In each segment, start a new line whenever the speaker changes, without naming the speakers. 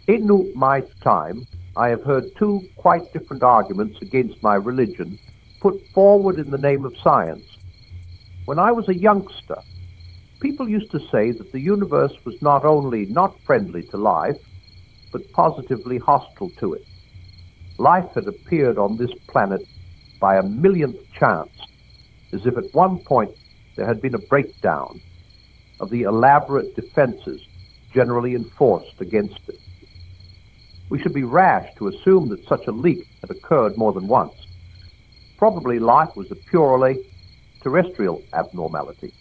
In my time, I have heard two quite different arguments against my religion put forward in the name of science. When I was a youngster, people used to say that the universe was not only not friendly to life, but positively hostile to it. Life had appeared on this planet by a millionth chance, as if at one point there had been a breakdown of the elaborate defenses generally enforced against it. We should be rash to assume that such a leak had occurred more than once. Probably life was a purely terrestrial abnormality.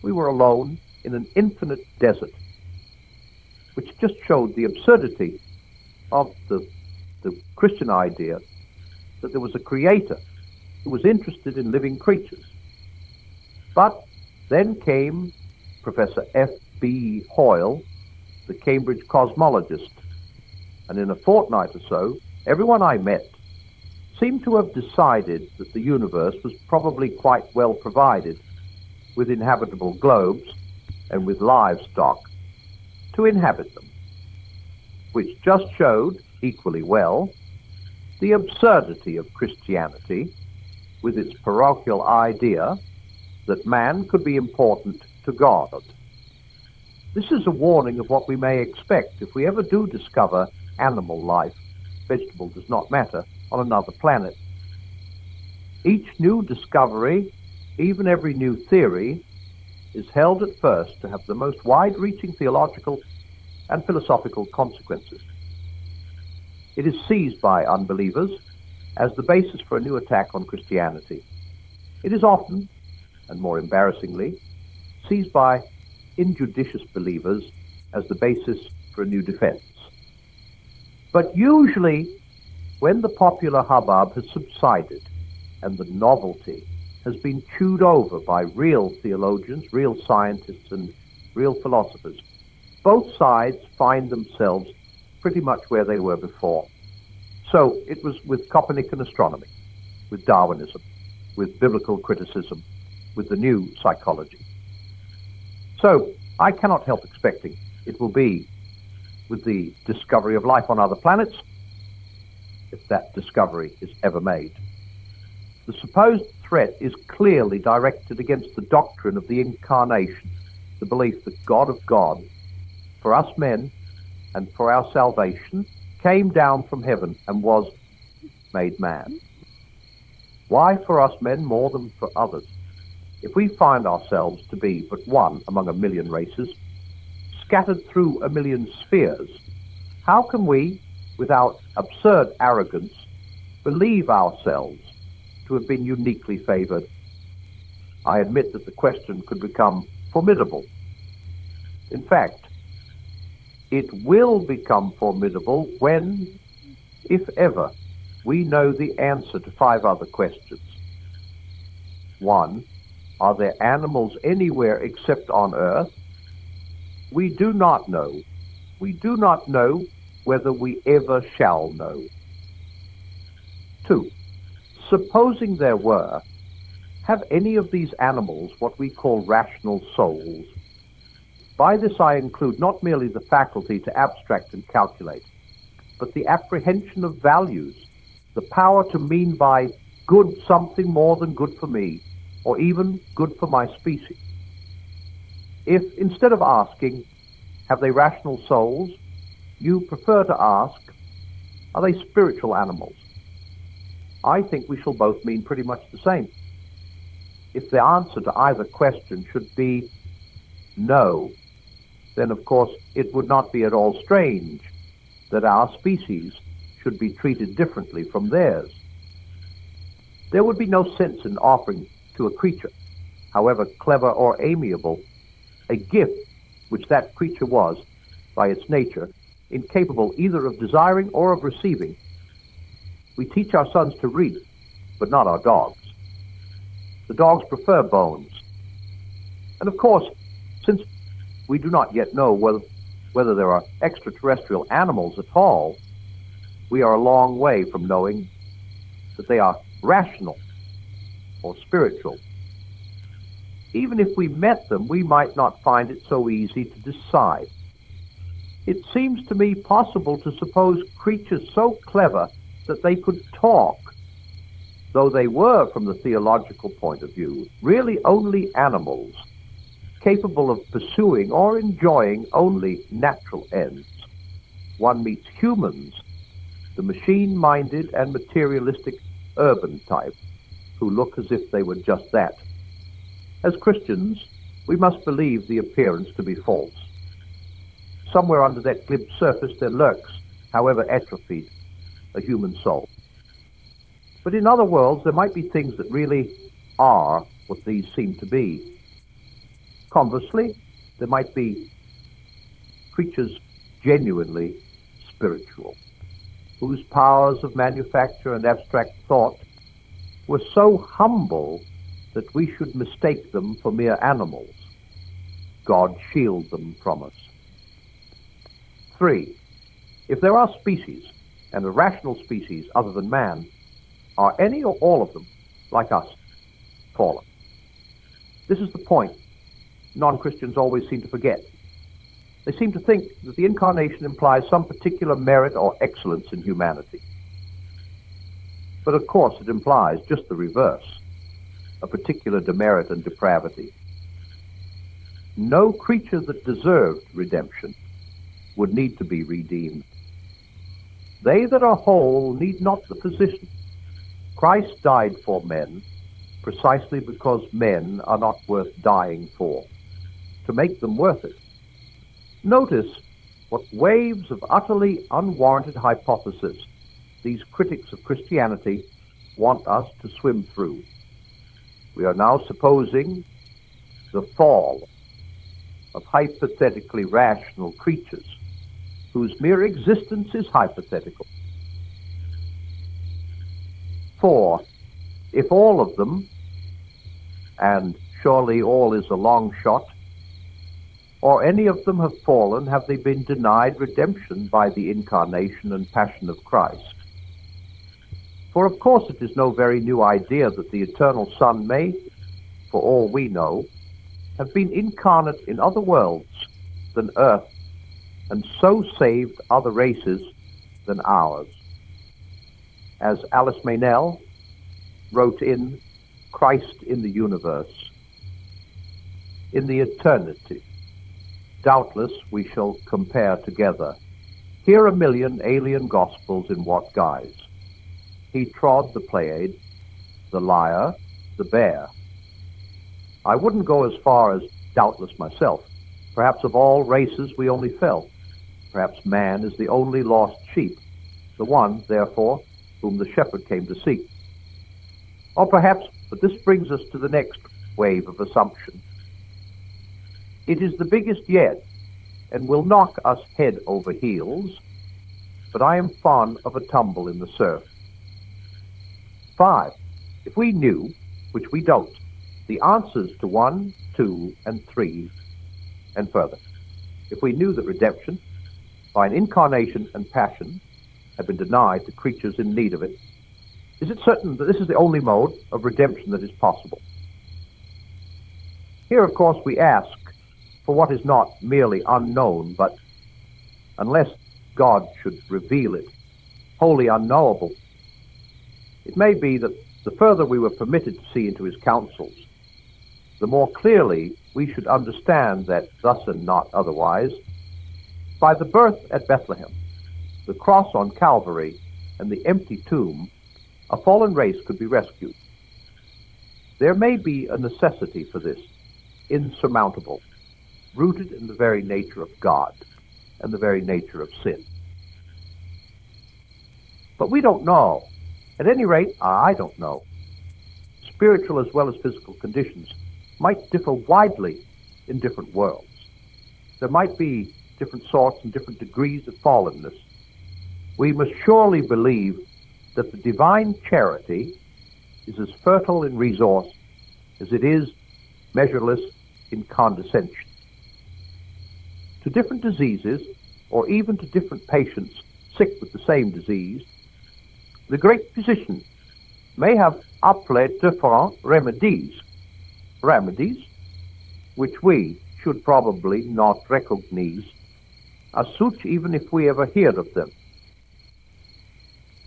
We were alone in an infinite desert, which just showed the absurdity of the Christian idea that there was a creator who was interested in living creatures. But then came Professor F.B. Hoyle, the Cambridge cosmologist, and in a fortnight or so, everyone I met seemed to have decided that the universe was probably quite well provided with inhabitable globes and with livestock to inhabit them, which just showed, equally well, the absurdity of Christianity with its parochial idea that man could be important to God. This is a warning of what we may expect if we ever do discover animal life, vegetable does not matter, on another planet. Each new discovery, even every new theory, is held at first to have the most wide-reaching theological and philosophical consequences. It is seized by unbelievers as the basis for a new attack on Christianity. It is often, and more embarrassingly, seized by injudicious believers as the basis for a new defense. But usually, when the popular hubbub has subsided and the novelty has been chewed over by real theologians, real scientists, and real philosophers, both sides find themselves pretty much where they were before. So it was with Copernican astronomy, with Darwinism, with biblical criticism, with the new psychology. So I cannot help expecting it will be with the discovery of life on other planets, if that discovery is ever made. The supposed threat is clearly directed against the doctrine of the Incarnation, the belief that God of God, for us men and for our salvation, came down from heaven and was made man. Why for us men more than for others? If we find ourselves to be but one among a million races, scattered through a million spheres, how can we, without absurd arrogance, believe ourselves to have been uniquely favored? I admit that the question could become formidable. In fact, it will become formidable when, if ever, we know the answer to 5 other questions. 1, are there animals anywhere except on Earth? We do not know. We do not know whether we ever shall know. 2, supposing there were, have any of these animals what we call rational souls? By this I include not merely the faculty to abstract and calculate, but the apprehension of values, the power to mean by good something more than good for me, or even good for my species. If, instead of asking, have they rational souls, you prefer to ask, are they spiritual animals? I think we shall both mean pretty much the same. If the answer to either question should be no, then of course it would not be at all strange that our species should be treated differently from theirs. There would be no sense in offering to a creature, however clever or amiable, a gift which that creature was, by its nature, incapable either of desiring or of receiving. We teach our sons to read, but not our dogs. The dogs prefer bones. And of course, since we do not yet know whether there are extraterrestrial animals at all, we are a long way from knowing that they are rational or spiritual. Even if we met them, we might not find it so easy to decide. It seems to me possible to suppose creatures so clever that they could talk, though they were, from the theological point of view, really only animals, capable of pursuing or enjoying only natural ends. One meets humans, the machine-minded and materialistic urban type, who look as if they were just that. As Christians, we must believe the appearance to be false. Somewhere under that glib surface there lurks, however atrophied, a human soul. But in other worlds, there might be things that really are what these seem to be. Conversely, there might be creatures genuinely spiritual, whose powers of manufacture and abstract thought were so humble that we should mistake them for mere animals. God shield them from us. 3. If there are species, and a rational species other than man, are any or all of them, like us, fallen? This is the point non-Christians always seem to forget. They seem to think that the Incarnation implies some particular merit or excellence in humanity. But of course it implies just the reverse, a particular demerit and depravity. No creature that deserved redemption would need to be redeemed. They that are whole need not the physician. Christ died for men precisely because men are not worth dying for, to make them worth it. Notice what waves of utterly unwarranted hypothesis these critics of Christianity want us to swim through. We are now supposing the fall of hypothetically rational creatures whose mere existence is hypothetical. 4. If all of them, and surely all is a long shot, or any of them have fallen, have they been denied redemption by the Incarnation and Passion of Christ? For of course it is no very new idea that the eternal Son may, for all we know, have been incarnate in other worlds than earth, and so saved other races than ours. As Alice Meynell wrote in Christ in the Universe, in the eternity, doubtless we shall compare together. Hear a million alien gospels in what guise? He trod the Pleiad, the lyre, the bear. I wouldn't go as far as doubtless myself. Perhaps of all races we only fell. Perhaps man is the only lost sheep, the one, therefore, whom the shepherd came to seek. Or perhaps, but this brings us to the next wave of assumption. It is the biggest yet, and will knock us head over heels, but I am fond of a tumble in the surf. 5. If we knew, which we don't, the answers to 1, 2, and 3, and further, if we knew that redemption, by an incarnation and passion, had been denied to creatures in need of it, is it certain that this is the only mode of redemption that is possible? Here, of course, we ask for what is not merely unknown, but, unless God should reveal it, wholly unknowable. It may be that the further we were permitted to see into his counsels, the more clearly we should understand that thus and not otherwise, by the birth at Bethlehem, the cross on Calvary, and the empty tomb, a fallen race could be rescued. There may be a necessity for this, insurmountable, rooted in the very nature of God and the very nature of sin. But we don't know. At any rate, I don't know. Spiritual as well as physical conditions might differ widely in different worlds. There might be different sorts and different degrees of fallenness. We must surely believe that the divine charity is as fertile in resource as it is measureless in condescension. To different diseases, or even to different patients sick with the same disease, the great physician may have appelé different remedies, which we should probably not recognize as such even if we ever heard of them.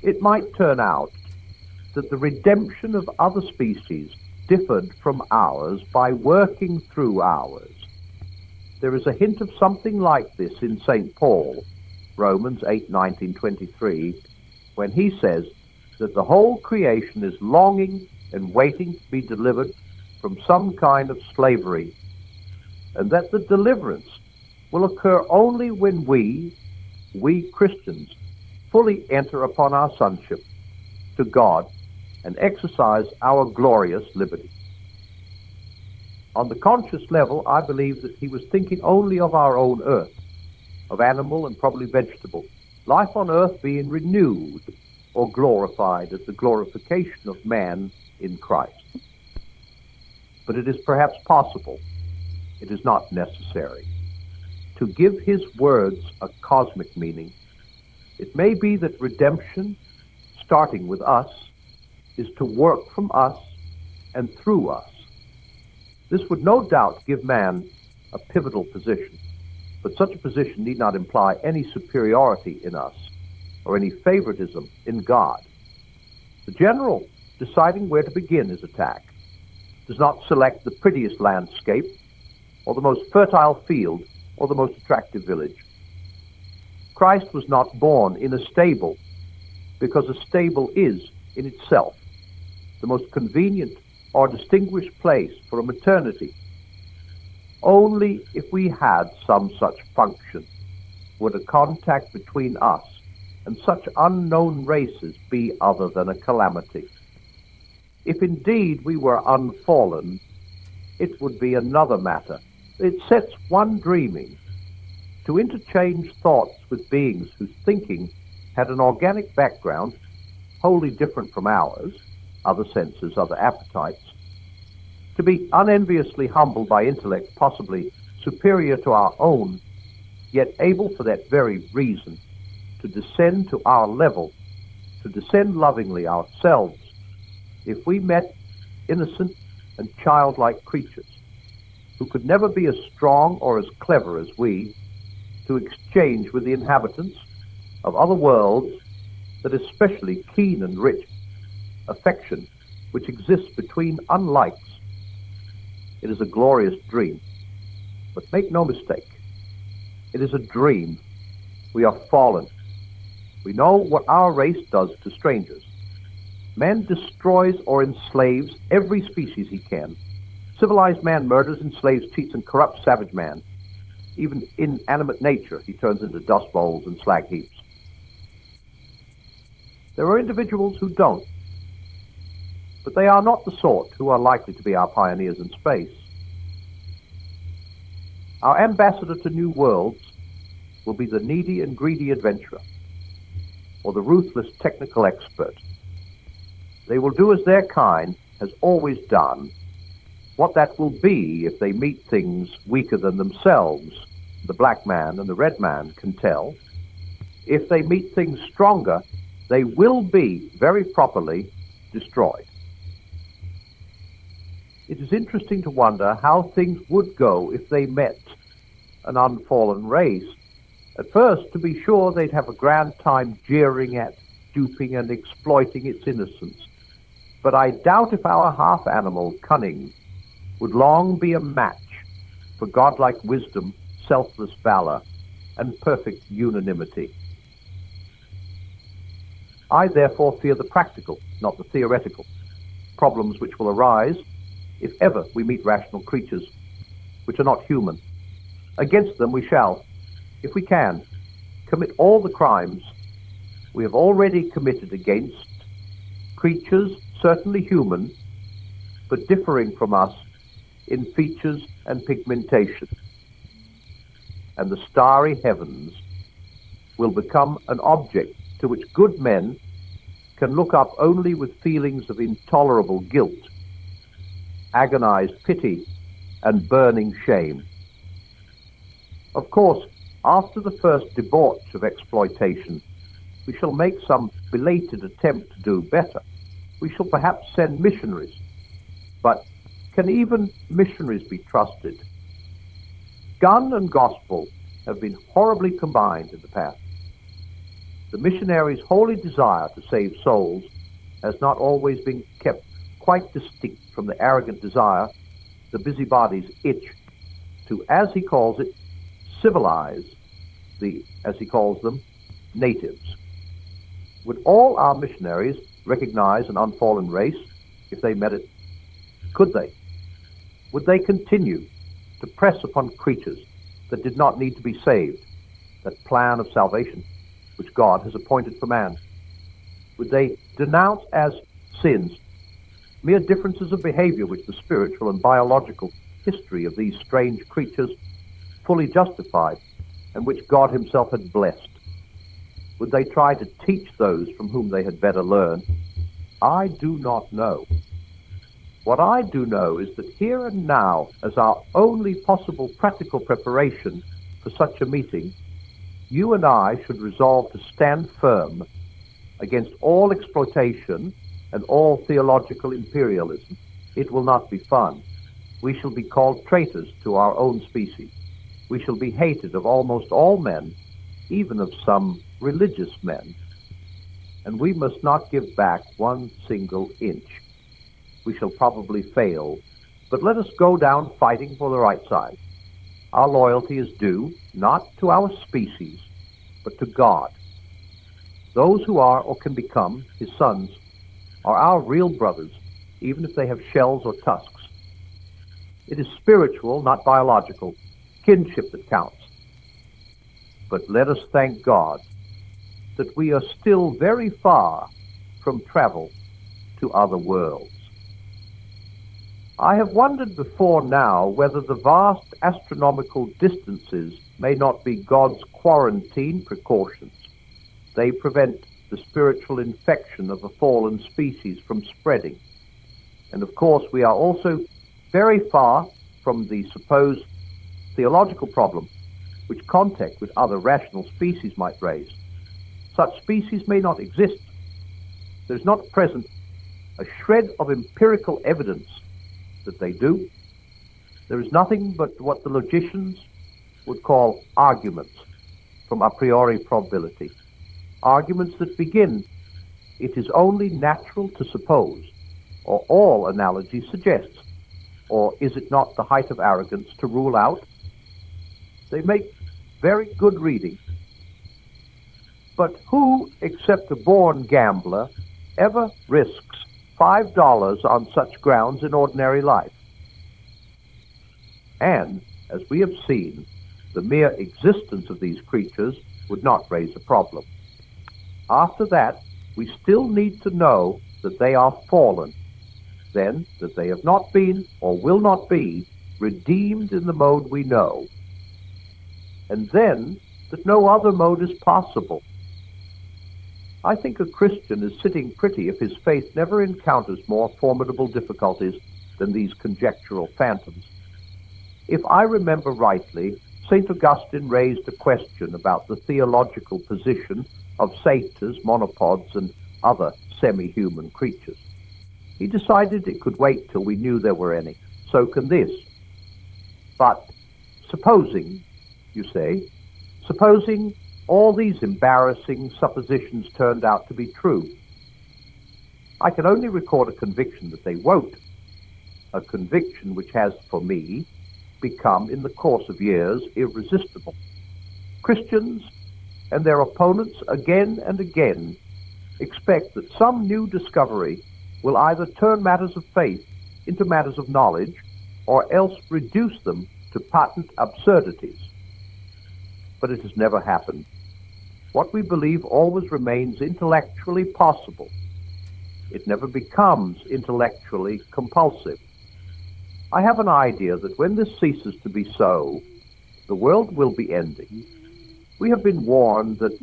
It might turn out that the redemption of other species differed from ours by working through ours. There is a hint of something like this in St. Paul, Romans 8:19-23, when he says that the whole creation is longing and waiting to be delivered from some kind of slavery, and that the deliverance will occur only when we Christians, fully enter upon our sonship to God and exercise our glorious liberty. On the conscious level, I believe that he was thinking only of our own earth, of animal and probably vegetable, life on earth being renewed or glorified as the glorification of man in Christ. But it is perhaps possible, it is not necessary, to give his words a cosmic meaning. It may be that redemption, starting with us, is to work from us and through us. This would no doubt give man a pivotal position, but such a position need not imply any superiority in us or any favoritism in God. The general, deciding where to begin his attack, does not select the prettiest landscape or the most fertile field or the most attractive village. Christ was not born in a stable because a stable is, in itself, the most convenient or distinguished place for a maternity. Only if we had some such function would a contact between us and such unknown races be other than a calamity. If indeed we were unfallen, it would be another matter. It sets one dreaming. To interchange thoughts with beings whose thinking had an organic background wholly different from ours, other senses, other appetites, to be unenviously humbled by intellect possibly superior to our own, yet able for that very reason to descend to our level, to descend lovingly ourselves, if we met innocent and childlike creatures who could never be as strong or as clever as we, to exchange with the inhabitants of other worlds that especially keen and rich affection which exists between unlikes. It is a glorious dream. But make no mistake, it is a dream. We are fallen. We know what our race does to strangers. Man destroys or enslaves every species he can. Civilized man murders, enslaves, cheats, and corrupts savage man. Even inanimate nature he turns into dust bowls and slag heaps. There are individuals who don't, but they are not the sort who are likely to be our pioneers in space. Our ambassador to new worlds will be the needy and greedy adventurer, or the ruthless technical expert. They will do as their kind has always done. What that will be if they meet things weaker than themselves, the black man and the red man can tell. If they meet things stronger, they will be, very properly, destroyed. It is interesting to wonder how things would go if they met an unfallen race. At first, to be sure, they'd have a grand time jeering at, duping and exploiting its innocence. But I doubt if our half-animal cunning would long be a match for godlike wisdom, selfless valor, and perfect unanimity. I therefore fear the practical, not the theoretical, problems which will arise if ever we meet rational creatures which are not human. Against them we shall, if we can, commit all the crimes we have already committed against creatures certainly human, but differing from us in features and pigmentation. And the starry heavens will become an object to which good men can look up only with feelings of intolerable guilt, agonized pity, and burning shame. Of course, after the first debauch of exploitation, we shall make some belated attempt to do better. We shall perhaps send missionaries. But can even missionaries be trusted? Gun and gospel have been horribly combined in the past. The missionaries' holy desire to save souls has not always been kept quite distinct from the arrogant desire, the busybody's itch, to, as he calls it, civilize the, as he calls them, natives. Would all our missionaries recognize an unfallen race if they met it? Could they? Would they continue to press upon creatures that did not need to be saved, that plan of salvation which God has appointed for man? Would they denounce as sins mere differences of behavior which the spiritual and biological history of these strange creatures fully justified and which God himself had blessed? Would they try to teach those from whom they had better learn? I do not know. What I do know is that here and now, as our only possible practical preparation for such a meeting, you and I should resolve to stand firm against all exploitation and all theological imperialism. It will not be fun. We shall be called traitors to our own species. We shall be hated of almost all men, even of some religious men. And we must not give back one single inch. We shall probably fail, but let us go down fighting for the right side. Our loyalty is due not to our species, but to God. Those who are or can become his sons are our real brothers, even if they have shells or tusks. It is spiritual, not biological, kinship that counts. But let us thank God that we are still very far from travel to other worlds. I have wondered before now whether the vast astronomical distances may not be God's quarantine precautions. They prevent the spiritual infection of a fallen species from spreading. And of course, we are also very far from the supposed theological problem which contact with other rational species might raise. Such species may not exist. There is not at present a shred of empirical evidence that they do. There is nothing but what the logicians would call arguments from a priori probability. Arguments that begin, it is only natural to suppose, or all analogy suggests, or is it not the height of arrogance to rule out? They make very good reading. But who, except a born gambler, ever risks $5 on such grounds in ordinary life? And, as we have seen, the mere existence of these creatures would not raise a problem. After that, we still need to know that they are fallen, then that they have not been, or will not be, redeemed in the mode we know, and then that no other mode is possible. I think a Christian is sitting pretty if his faith never encounters more formidable difficulties than these conjectural phantoms. If I remember rightly, St. Augustine raised a question about the theological position of satyrs, monopods, and other semi-human creatures. He decided it could wait till we knew there were any. So can this. But supposing, you say, supposing all these embarrassing suppositions turned out to be true, I can only record a conviction that they won't, a conviction which has, for me, become, in the course of years, irresistible. Christians and their opponents again and again expect that some new discovery will either turn matters of faith into matters of knowledge, or else reduce them to patent absurdities. But it has never happened. What we believe always remains intellectually possible. It never becomes intellectually compulsive. I have an idea that when this ceases to be so, the world will be ending. We have been warned that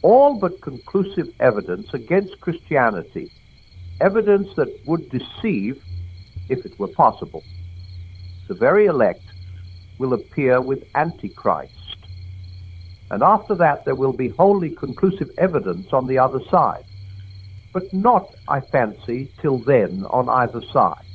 all but conclusive evidence against Christianity, evidence that would deceive, if it were possible, the very elect, will appear with Antichrist. And after that there will be wholly conclusive evidence on the other side. But not, I fancy, till then on either side.